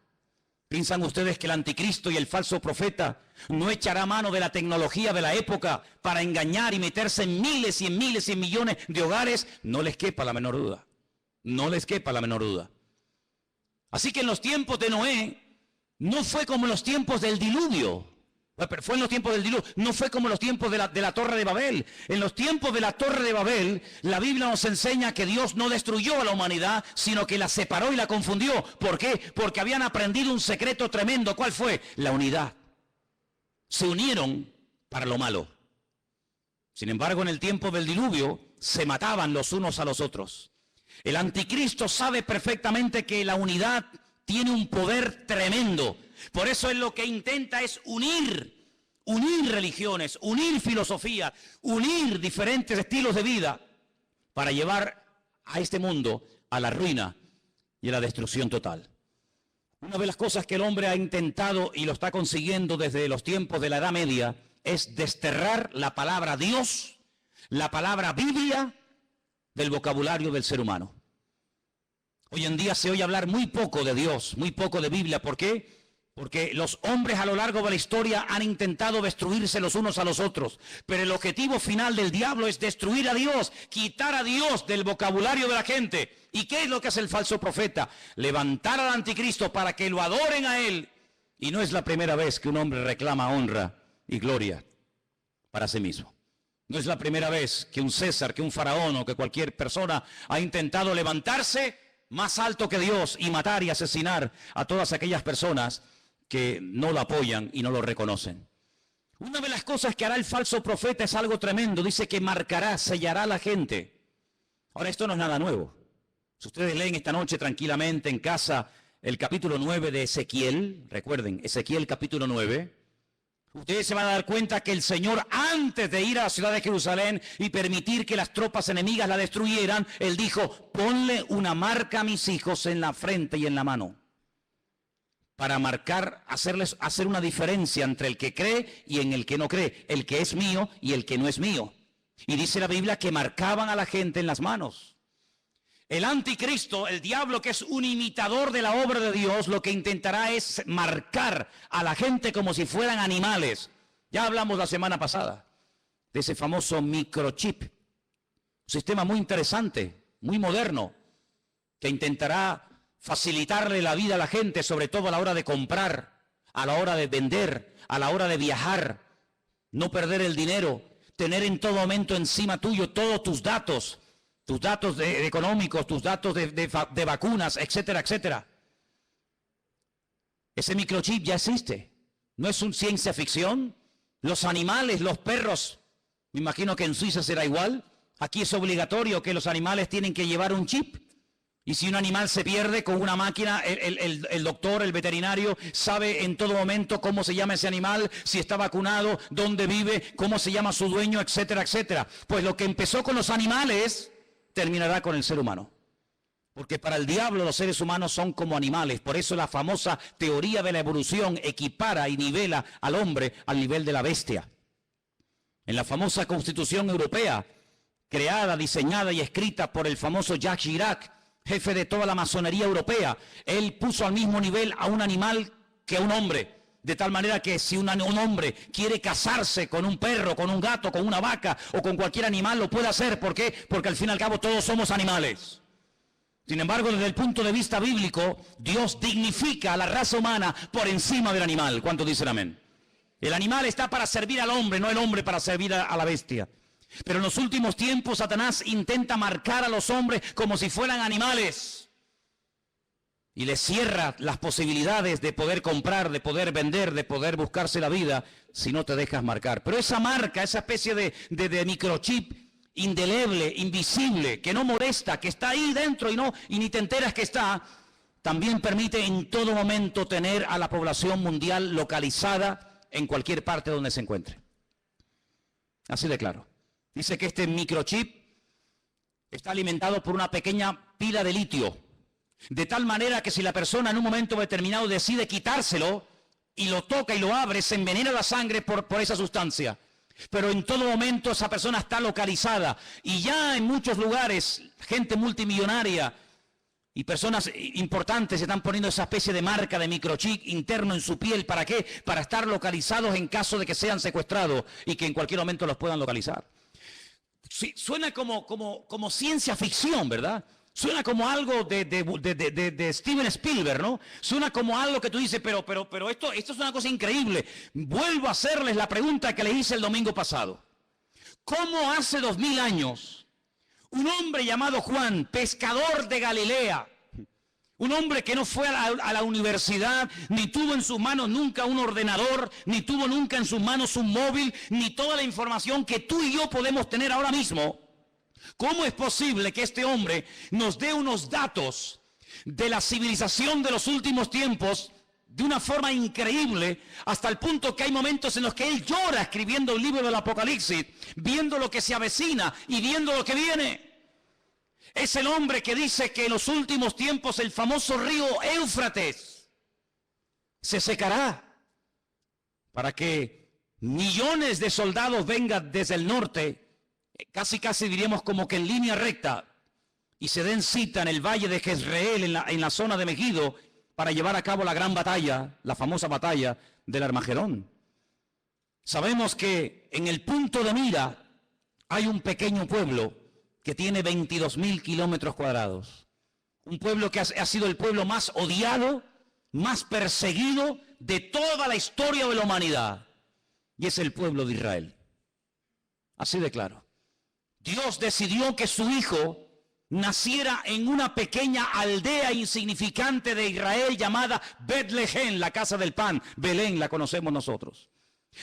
S1: ¿Piensan ustedes que el anticristo y el falso profeta no echará mano de la tecnología de la época para engañar y meterse en miles y en miles y en millones de hogares? No les quepa la menor duda. No les quepa la menor duda. Así que en los tiempos de Noé no fue como en los tiempos del diluvio. Fue en los tiempos del diluvio, no fue como en los tiempos de la Torre de Babel. En los tiempos de la Torre de Babel, la Biblia nos enseña que Dios no destruyó a la humanidad, sino que la separó y la confundió. ¿Por qué? Porque habían aprendido un secreto tremendo. ¿Cuál fue? La unidad. Se unieron para lo malo. Sin embargo, en el tiempo del diluvio, se mataban los unos a los otros. El anticristo sabe perfectamente que la unidad tiene un poder tremendo. Por eso él lo que intenta es unir religiones, unir filosofía, unir diferentes estilos de vida para llevar a este mundo a la ruina y a la destrucción total. Una de las cosas que el hombre ha intentado y lo está consiguiendo desde los tiempos de la Edad Media es desterrar la palabra Dios, la palabra Biblia, del vocabulario del ser humano. Hoy en día se oye hablar muy poco de Dios, muy poco de Biblia. ¿Por qué? Porque los hombres a lo largo de la historia han intentado destruirse los unos a los otros. Pero el objetivo final del diablo es destruir a Dios, quitar a Dios del vocabulario de la gente. ¿Y qué es lo que hace el falso profeta? Levantar al anticristo para que lo adoren a él. Y no es la primera vez que un hombre reclama honra y gloria para sí mismo. No es la primera vez que un César, que un faraón o que cualquier persona ha intentado levantarse más alto que Dios y matar y asesinar a todas aquellas personas que no lo apoyan y no lo reconocen. Una de las cosas que hará el falso profeta es algo tremendo. Dice que marcará, sellará a la gente. Ahora, esto no es nada nuevo. Si ustedes leen esta noche tranquilamente en casa el capítulo 9 de Ezequiel, recuerden, Ezequiel capítulo 9, ustedes se van a dar cuenta que el Señor, antes de ir a la ciudad de Jerusalén y permitir que las tropas enemigas la destruyeran, Él dijo: ponle una marca a mis hijos en la frente y en la mano, para marcar, hacer una diferencia entre el que cree y en el que no cree, el que es mío y el que no es mío. Y dice la Biblia que marcaban a la gente en las manos. El anticristo, el diablo, que es un imitador de la obra de Dios, lo que intentará es marcar a la gente como si fueran animales. Ya hablamos la semana pasada de ese famoso microchip, un sistema muy interesante, muy moderno, que intentará facilitarle la vida a la gente, sobre todo a la hora de comprar, a la hora de vender, a la hora de viajar, no perder el dinero, tener en todo momento encima tuyo todos tus datos económicos, tus datos de vacunas, etcétera, etcétera. Ese microchip ya existe. No es una ciencia ficción. Los animales, los perros, me imagino que en Suiza será igual. Aquí es obligatorio que los animales tienen que llevar un chip. Y si un animal se pierde con una máquina, el doctor, el veterinario, sabe en todo momento cómo se llama ese animal, si está vacunado, dónde vive, cómo se llama su dueño, etcétera, etcétera. Pues lo que empezó con los animales terminará con el ser humano. Porque para el diablo los seres humanos son como animales. Por eso la famosa teoría de la evolución equipara y nivela al hombre al nivel de la bestia. En la famosa Constitución Europea, creada, diseñada y escrita por el famoso Jacques Chirac, jefe de toda la masonería europea, él puso al mismo nivel a un animal que a un hombre. De tal manera que si un hombre quiere casarse con un perro, con un gato, con una vaca o con cualquier animal, lo puede hacer. ¿Por qué? Porque al fin y al cabo todos somos animales. Sin embargo, desde el punto de vista bíblico, Dios dignifica a la raza humana por encima del animal. ¿Cuántos dicen amén? El animal está para servir al hombre, no el hombre para servir a la bestia. Pero en los últimos tiempos Satanás intenta marcar a los hombres como si fueran animales. Y les cierra las posibilidades de poder comprar, de poder vender, de poder buscarse la vida si no te dejas marcar. Pero esa marca, esa especie de microchip indeleble, invisible, que no molesta, que está ahí dentro y ni te enteras que está, también permite en todo momento tener a la población mundial localizada en cualquier parte donde se encuentre. Así de claro. Dice que este microchip está alimentado por una pequeña pila de litio, de tal manera que si la persona en un momento determinado decide quitárselo y lo toca y lo abre, se envenena la sangre por esa sustancia. Pero en todo momento esa persona está localizada y ya en muchos lugares, gente multimillonaria y personas importantes están poniendo esa especie de marca de microchip interno en su piel. ¿Para qué? Para estar localizados en caso de que sean secuestrados y que en cualquier momento los puedan localizar. Sí, suena como ciencia ficción, ¿verdad? Suena como algo de Steven Spielberg, ¿no? Suena como algo que tú dices, pero esto es una cosa increíble. Vuelvo a hacerles la pregunta que les hice el domingo pasado. ¿Cómo hace 2000 años un hombre llamado Juan, pescador de Galilea, un hombre que no fue a la universidad, ni tuvo en sus manos nunca un ordenador, ni tuvo nunca en sus manos un móvil, ni toda la información que tú y yo podemos tener ahora mismo? ¿Cómo es posible que este hombre nos dé unos datos de la civilización de los últimos tiempos de una forma increíble, hasta el punto que hay momentos en los que él llora escribiendo el libro del Apocalipsis, viendo lo que se avecina y viendo lo que viene? Es el hombre que dice que en los últimos tiempos el famoso río Éufrates se secará para que millones de soldados vengan desde el norte, casi diríamos como que en línea recta, y se den cita en el valle de Jezreel, en la zona de Megiddo, para llevar a cabo la gran batalla, la famosa batalla del Armagedón. Sabemos que en el punto de mira hay un pequeño pueblo que tiene 22.000 kilómetros cuadrados. Un pueblo que ha sido el pueblo más odiado, más perseguido de toda la historia de la humanidad. Y es el pueblo de Israel. Así de claro. Dios decidió que su hijo naciera en una pequeña aldea insignificante de Israel llamada Betlehem, la casa del pan. Belén la conocemos nosotros.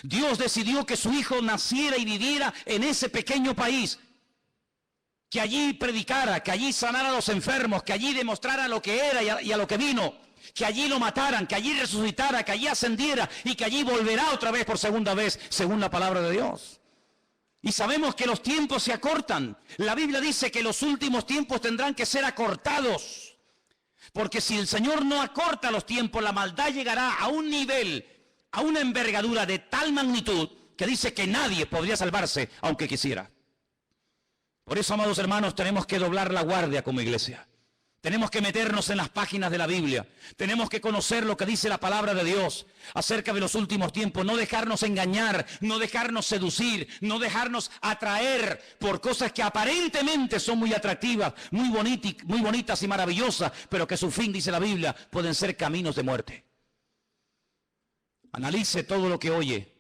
S1: Dios decidió que su hijo naciera y viviera en ese pequeño país, que allí predicara, que allí sanara a los enfermos, que allí demostrara lo que era y a lo que vino, que allí lo mataran, que allí resucitara, que allí ascendiera y que allí volverá otra vez por segunda vez, según la palabra de Dios. Y sabemos que los tiempos se acortan. La Biblia dice que los últimos tiempos tendrán que ser acortados, porque si el Señor no acorta los tiempos, la maldad llegará a un nivel, a una envergadura de tal magnitud que dice que nadie podría salvarse aunque quisiera. Por eso, amados hermanos, tenemos que doblar la guardia como iglesia. Tenemos que meternos en las páginas de la Biblia. Tenemos que conocer lo que dice la palabra de Dios acerca de los últimos tiempos. No dejarnos engañar, no dejarnos seducir, no dejarnos atraer por cosas que aparentemente son muy atractivas, muy bonitas y maravillosas, pero que su fin, dice la Biblia, pueden ser caminos de muerte. Analice todo lo que oye.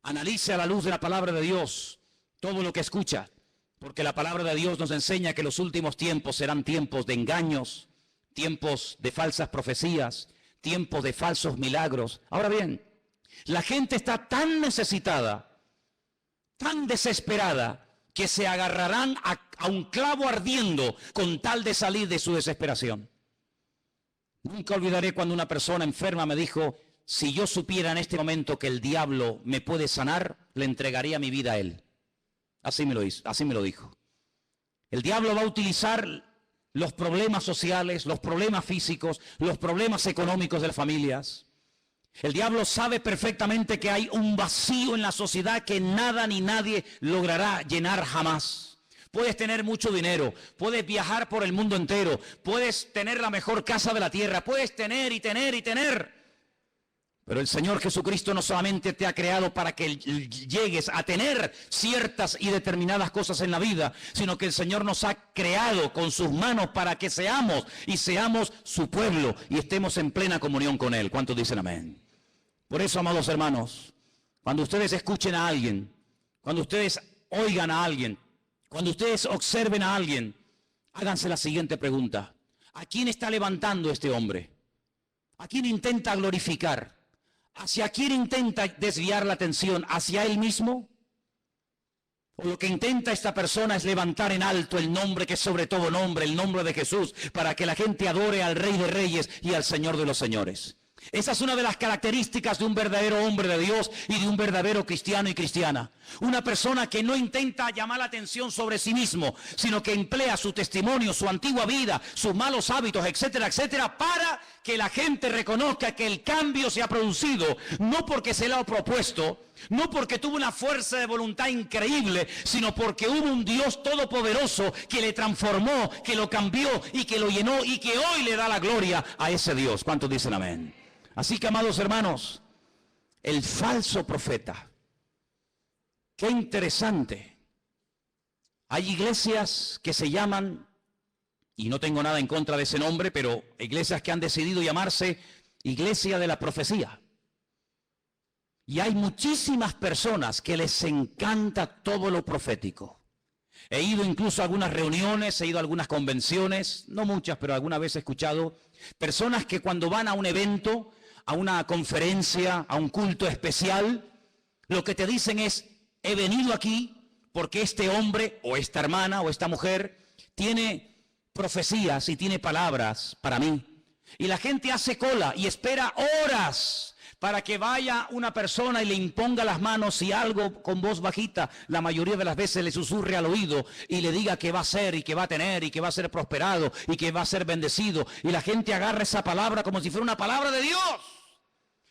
S1: Analice a la luz de la palabra de Dios todo lo que escucha. Porque la palabra de Dios nos enseña que los últimos tiempos serán tiempos de engaños, tiempos de falsas profecías, tiempos de falsos milagros. Ahora bien, la gente está tan necesitada, tan desesperada, que se agarrarán a un clavo ardiendo con tal de salir de su desesperación. Nunca olvidaré cuando una persona enferma me dijo: si yo supiera en este momento que el diablo me puede sanar, le entregaría mi vida a él. Así me lo dijo. El diablo va a utilizar los problemas sociales, los problemas físicos, los problemas económicos de las familias. El diablo sabe perfectamente que hay un vacío en la sociedad que nada ni nadie logrará llenar jamás. Puedes tener mucho dinero, puedes viajar por el mundo entero, puedes tener la mejor casa de la tierra, puedes tener y tener y tener. Pero el Señor Jesucristo no solamente te ha creado para que llegues a tener ciertas y determinadas cosas en la vida, sino que el Señor nos ha creado con sus manos para que seamos su pueblo y estemos en plena comunión con Él. ¿Cuántos dicen amén? Por eso, amados hermanos, cuando ustedes escuchen a alguien, cuando ustedes oigan a alguien, cuando ustedes observen a alguien, háganse la siguiente pregunta: ¿a quién está levantando este hombre? ¿A quién intenta glorificar? ¿Hacia quién intenta desviar la atención? ¿Hacia él mismo? O lo que intenta esta persona es levantar en alto el nombre que es sobre todo nombre, el nombre de Jesús, para que la gente adore al Rey de Reyes y al Señor de los Señores. Esa es una de las características de un verdadero hombre de Dios y de un verdadero cristiano y cristiana. Una persona que no intenta llamar la atención sobre sí mismo, sino que emplea su testimonio, su antigua vida, sus malos hábitos, etcétera, etcétera, para que la gente reconozca que el cambio se ha producido, no porque se lo ha propuesto, no porque tuvo una fuerza de voluntad increíble, sino porque hubo un Dios todopoderoso que le transformó, que lo cambió y que lo llenó y que hoy le da la gloria a ese Dios. ¿Cuántos dicen amén? Así que, amados hermanos, el falso profeta, qué interesante. Hay iglesias que se llaman, y no tengo nada en contra de ese nombre, pero iglesias que han decidido llamarse Iglesia de la Profecía. Y hay muchísimas personas que les encanta todo lo profético. He ido incluso a algunas reuniones, he ido a algunas convenciones, no muchas, pero alguna vez he escuchado personas que cuando van a un evento, a una conferencia, a un culto especial, lo que te dicen es: he venido aquí porque este hombre o esta hermana o esta mujer tiene profecías y tiene palabras para mí. Y la gente hace cola y espera horas para que vaya una persona y le imponga las manos y algo con voz bajita, la mayoría de las veces le susurre al oído y le diga que va a ser y que va a tener y que va a ser prosperado y que va a ser bendecido. Y la gente agarra esa palabra como si fuera una palabra de Dios,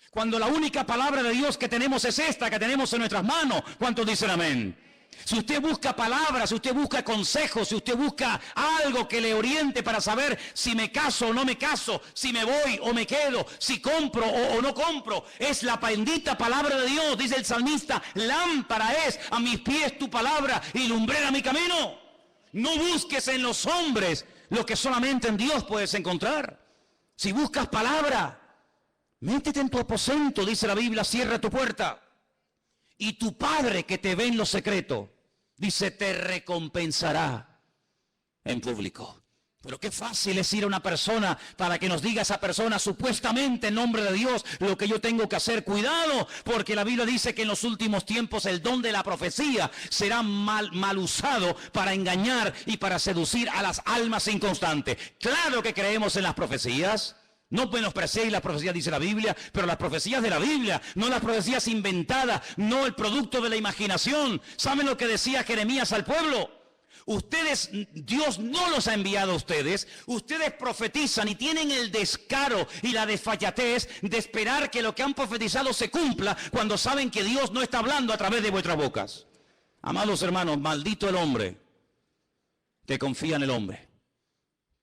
S1: cuando la única palabra de Dios que tenemos es esta, que tenemos en nuestras manos. ¿Cuántos dicen amén? Si usted busca palabras, si usted busca consejos, si usted busca algo que le oriente para saber si me caso o no me caso, si me voy o me quedo, si compro o no compro, es la bendita palabra de Dios. Dice el salmista: lámpara es a mis pies tu palabra y lumbrera mi camino. No busques en los hombres lo que solamente en Dios puedes encontrar. Si buscas palabra, métete en tu aposento, dice la Biblia, cierra tu puerta. Y tu Padre que te ve en lo secreto, dice, te recompensará en público. Pero qué fácil es ir a una persona para que nos diga esa persona, supuestamente en nombre de Dios, lo que yo tengo que hacer. Cuidado, porque la Biblia dice que en los últimos tiempos el don de la profecía será mal usado para engañar y para seducir a las almas inconstantes. Claro que creemos en las profecías. No menospreciéis las profecías, dice la Biblia, pero las profecías de la Biblia, no las profecías inventadas, no el producto de la imaginación. ¿Saben lo que decía Jeremías al pueblo? Ustedes, Dios no los ha enviado a ustedes, ustedes profetizan y tienen el descaro y la desfachatez de esperar que lo que han profetizado se cumpla cuando saben que Dios no está hablando a través de vuestras bocas. Amados hermanos, maldito el hombre que confía en el hombre,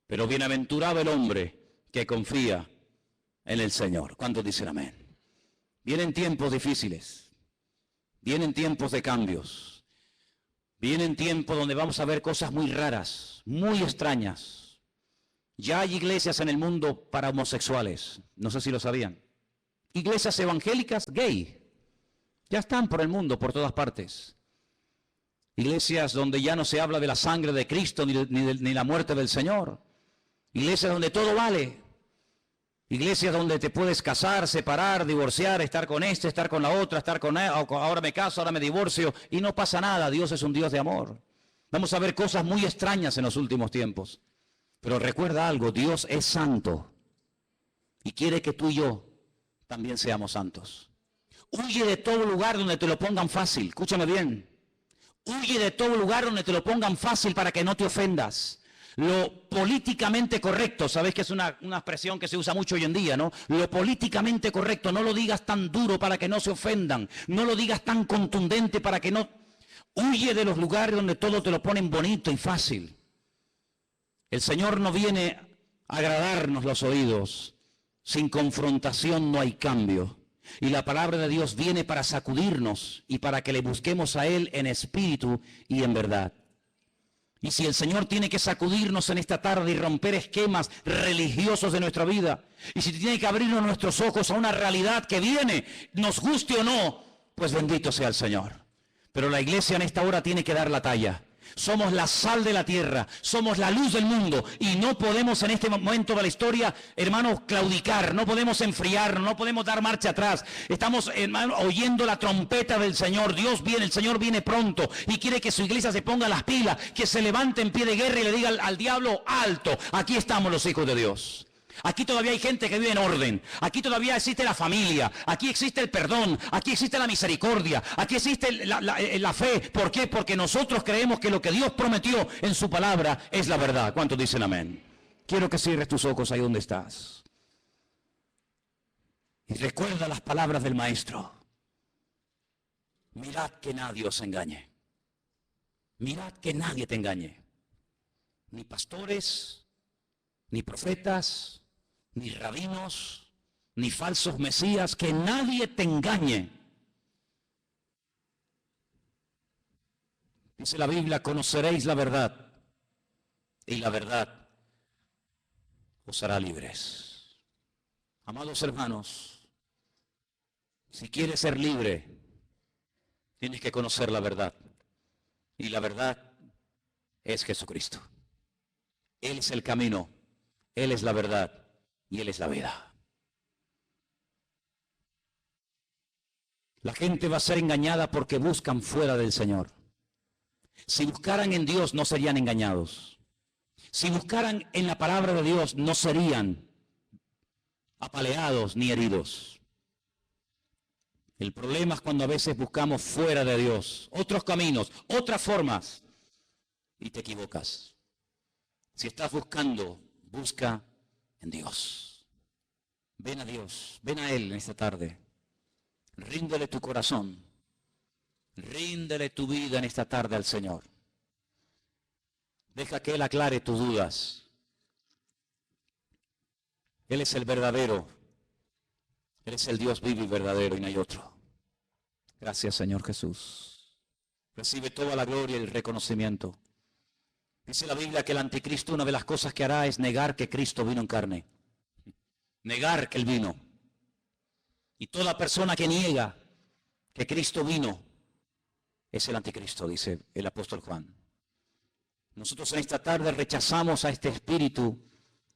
S1: pero bienaventurado el hombre que confía en el Señor. ¿Cuántos dicen amén? Vienen tiempos difíciles, vienen tiempos de cambios, vienen tiempos donde vamos a ver cosas muy raras, muy extrañas. Ya hay iglesias en el mundo para homosexuales, no sé si lo sabían. Iglesias evangélicas gay, ya están por el mundo, por todas partes. Iglesias donde ya no se habla de la sangre de Cristo ni la muerte del Señor. Iglesias donde todo vale. Iglesias donde te puedes casar, separar, divorciar, estar con este, estar con la otra, estar con él, ahora me caso, ahora me divorcio y no pasa nada. Dios es un Dios de amor. Vamos a ver cosas muy extrañas en los últimos tiempos. Pero recuerda algo, Dios es santo y quiere que tú y yo también seamos santos. Huye de todo lugar donde te lo pongan fácil. Escúchame bien. Huye de todo lugar donde te lo pongan fácil para que no te ofendas. Lo políticamente correcto, sabes que es una expresión que se usa mucho hoy en día, ¿no? Lo políticamente correcto, no lo digas tan duro para que no se ofendan, no lo digas tan contundente para que no... Huye de los lugares donde todo te lo ponen bonito y fácil. El Señor no viene a agradarnos los oídos, sin confrontación no hay cambio. Y la palabra de Dios viene para sacudirnos y para que le busquemos a Él en espíritu y en verdad. Y si el Señor tiene que sacudirnos en esta tarde y romper esquemas religiosos de nuestra vida, y si tiene que abrirnos nuestros ojos a una realidad que viene, nos guste o no, pues bendito sea el Señor. Pero la iglesia en esta hora tiene que dar la talla. Somos la sal de la tierra, somos la luz del mundo y no podemos en este momento de la historia, hermanos, claudicar, no podemos enfriar, no podemos dar marcha atrás. Estamos, hermanos, oyendo la trompeta del Señor. Dios viene, el Señor viene pronto y quiere que su iglesia se ponga las pilas, que se levante en pie de guerra y le diga al diablo: alto, aquí estamos los hijos de Dios. Aquí todavía hay gente que vive en orden. Aquí todavía existe la familia. Aquí existe el perdón. Aquí existe la misericordia. Aquí existe la fe. ¿Por qué? Porque nosotros creemos que lo que Dios prometió en su palabra es la verdad. ¿Cuántos dicen amén? Quiero que cierres tus ojos ahí donde estás. Y recuerda las palabras del Maestro. Mirad que nadie os engañe. Mirad que nadie te engañe. Ni pastores, ni profetas, ni rabinos, ni falsos mesías, que nadie te engañe. Dice la Biblia: conoceréis la verdad y la verdad os hará libres. Amados hermanos, si quieres ser libre, tienes que conocer la verdad. Y la verdad es Jesucristo. Él es el camino, Él es la verdad y Él es la vida. La gente va a ser engañada porque buscan fuera del Señor. Si buscaran en Dios, no serían engañados. Si buscaran en la palabra de Dios, no serían apaleados ni heridos. El problema es cuando a veces buscamos fuera de Dios otros caminos, otras formas, y te equivocas. Si estás buscando, busca en Dios. Ven a Dios, ven a Él en esta tarde. Ríndele tu corazón. Ríndele tu vida en esta tarde al Señor. Deja que Él aclare tus dudas. Él es el verdadero. Él es el Dios vivo y verdadero y no hay otro. Gracias, Señor Jesús. Recibe toda la gloria y el reconocimiento. Dice la Biblia que el anticristo, una de las cosas que hará es negar que Cristo vino en carne. Negar que Él vino. Y toda persona que niega que Cristo vino es el anticristo, dice el apóstol Juan. Nosotros en esta tarde rechazamos a este espíritu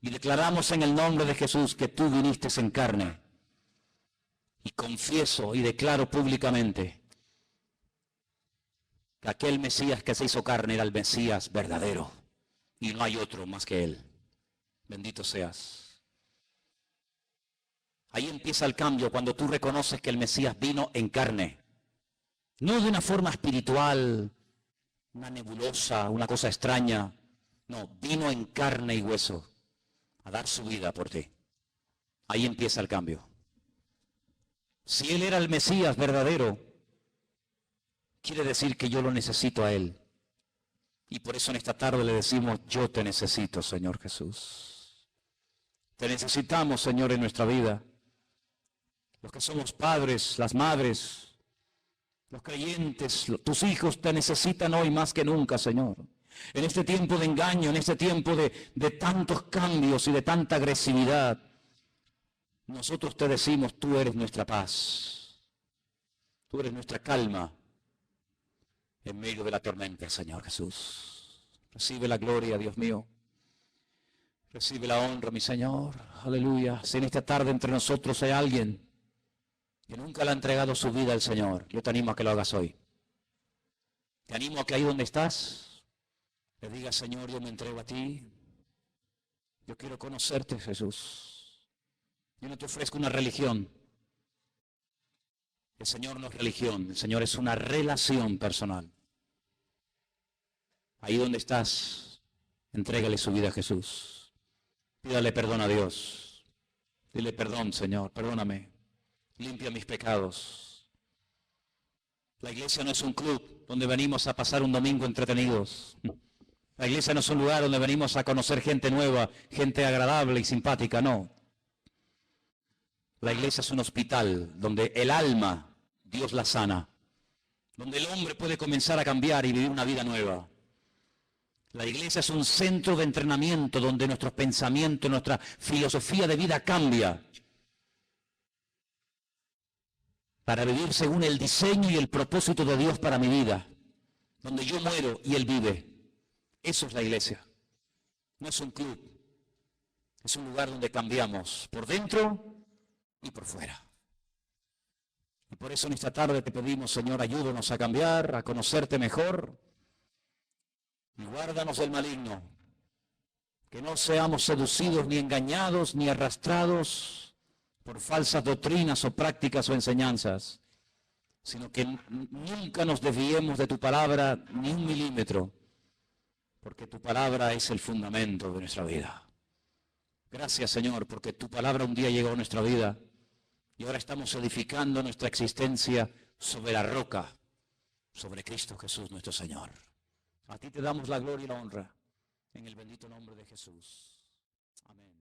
S1: y declaramos en el nombre de Jesús que tú viniste en carne. Y confieso y declaro públicamente que aquel Mesías que se hizo carne era el Mesías verdadero. Y no hay otro más que Él. Bendito seas. Ahí empieza el cambio cuando tú reconoces que el Mesías vino en carne. No de una forma espiritual, una nebulosa, una cosa extraña. No, vino en carne y hueso a dar su vida por ti. Ahí empieza el cambio. Si Él era el Mesías verdadero, quiere decir que yo lo necesito a Él. Y por eso en esta tarde le decimos: yo te necesito, Señor Jesús. Te necesitamos, Señor, en nuestra vida. Los que somos padres, las madres, los creyentes, tus hijos te necesitan hoy más que nunca, Señor. En este tiempo de engaño, en este tiempo de tantos cambios y de tanta agresividad, nosotros te decimos: tú eres nuestra paz. Tú eres nuestra calma en medio de la tormenta, Señor Jesús. Recibe la gloria, Dios mío. Recibe la honra, mi Señor. Aleluya. Si en esta tarde entre nosotros hay alguien que nunca le ha entregado su vida al Señor, yo te animo a que lo hagas hoy. Te animo a que ahí donde estás, le digas: Señor, yo me entrego a ti. Yo quiero conocerte, Jesús. Yo no te ofrezco una religión. El Señor no es religión, el Señor es una relación personal. Ahí donde estás, entrégale su vida a Jesús. Pídale perdón a Dios. Dile: perdón, Señor, perdóname. Limpia mis pecados. La iglesia no es un club donde venimos a pasar un domingo entretenidos. La iglesia no es un lugar donde venimos a conocer gente nueva, gente agradable y simpática, no. La iglesia es un hospital donde el alma, Dios la sana. Donde el hombre puede comenzar a cambiar y vivir una vida nueva. La iglesia es un centro de entrenamiento donde nuestros pensamientos, nuestra filosofía de vida cambia. Para vivir según el diseño y el propósito de Dios para mi vida. donde yo muero y Él vive. Eso es la iglesia. No es un club. Es un lugar donde cambiamos por dentro y por fuera. Y por eso en esta tarde te pedimos, Señor, ayúdanos a cambiar, a conocerte mejor. Y guárdanos del maligno. Que no seamos seducidos, ni engañados, ni arrastrados por falsas doctrinas o prácticas o enseñanzas, sino que nunca nos desviemos de tu palabra ni un milímetro, porque tu palabra es el fundamento de nuestra vida. Gracias, Señor, porque tu palabra un día llegó a nuestra vida y ahora estamos edificando nuestra existencia sobre la roca, sobre Cristo Jesús nuestro Señor. A ti te damos la gloria y la honra, en el bendito nombre de Jesús. Amén.